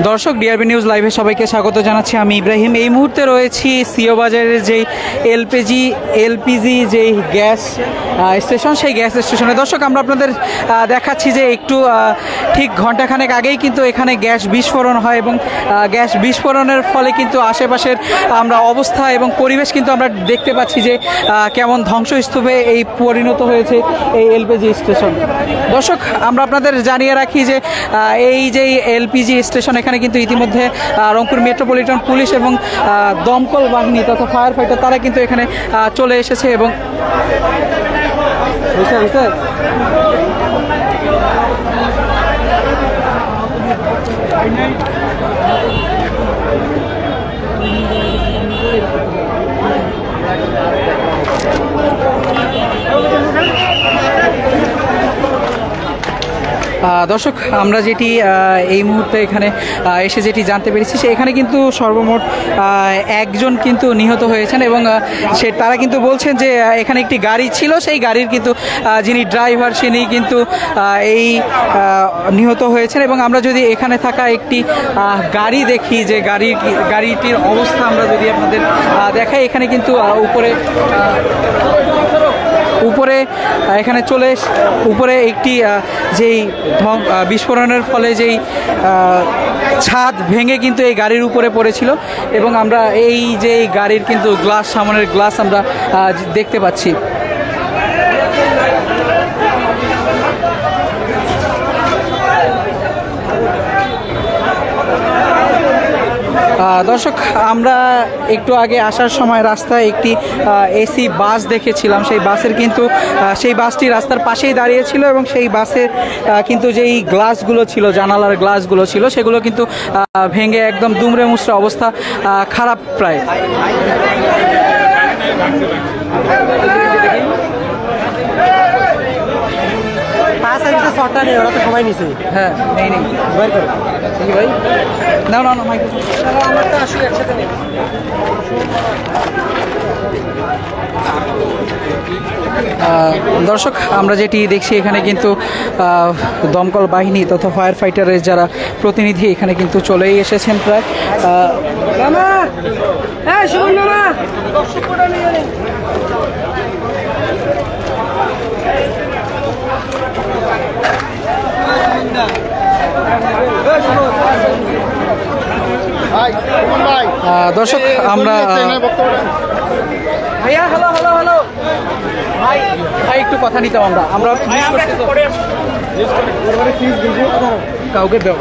দর্শক DRB news লাইভে সবাইকে স্বাগত জানাচ্ছি। আমি ইব্রাহিম। এই মুহূর্তে রয়েছি সিও বাজারের যেই এলপিজি যেই গ্যাস স্টেশন, সেই গ্যাস স্টেশনে। দর্শক, আমরা আপনাদের দেখাচ্ছি যে একটু ঠিক ঘন্টাখানেক আগেই কিন্তু এখানে গ্যাস বিস্ফোরণ হয় এবং গ্যাস বিস্ফোরণের ফলে কিন্তু আশেপাশের আমরা অবস্থা এবং পরিবেশ কিন্তু আমরা দেখতে পাচ্ছি যে কেমন ধ্বংসস্তূপে এই পরিণত হয়েছে এই এলপিজি স্টেশন। দর্শক, আমরা আপনাদের জানিয়ে রাখি যে এই যে এলপিজি স্টেশন, এখানে কিন্তু ইতিমধ্যে রংপুর মেট্রোপলিটন পুলিশ এবং দমকল বাহিনী তথা ফায়ার ফাইটার তারা কিন্তু এখানে চলে এসেছে এবং দর্শক, আমরা যেটি এই মুহূর্তে এখানে এসে যেটি জানতে পেরেছি, এখানে কিন্তু সর্বমোট একজন কিন্তু নিহত হয়েছেন এবং তারা কিন্তু বলছেন যে এখানে একটি গাড়ি ছিল, সেই গাড়ির কিন্তু যিনি ড্রাইভার তিনি কিন্তু এই নিহত হয়েছেন। এবং আমরা যদি এখানে থাকা একটি গাড়ি দেখি, যে গাড়িটির অবস্থা আমরা যদি আপনাদের দেখাই, এখানে কিন্তু উপরে এখানে উপরে একটি যেই বিস্ফোরণের ফলে যেই ছাদ ভেঙে কিন্তু এই গাড়ির উপরে পড়েছিল এবং আমরা এই যে গাড়ির কিন্তু সামনের গ্লাস আমরা দেখতে পাচ্ছি। দর্শক, আমরা একটু আগে আসার সময় রাস্তায় একটি এসি বাস দেখেছিলাম। সেই বাসটি রাস্তার পাশেই দাঁড়িয়েছিল এবং সেই বাসের কিন্তু যেই গ্লাসগুলো ছিল, জানালার গ্লাসগুলো ছিল, সেগুলো কিন্তু ভেঙে একদম দুমড়ে মুচড়ে অবস্থা খারাপ প্রায়। হ্যাঁ, নেই ভাই, না দর্শক, আমরা যেটি দেখছি এখানে কিন্তু দমকল বাহিনী তথা ফায়ার ফাইটারের যারা প্রতিনিধি এখানে কিন্তু চলেই এসেছেন প্রায়। দর্শক, আমরা ভাইয়া হ্যালো ভাই একটু কথা নিতাম আমরা কাউকে দেও।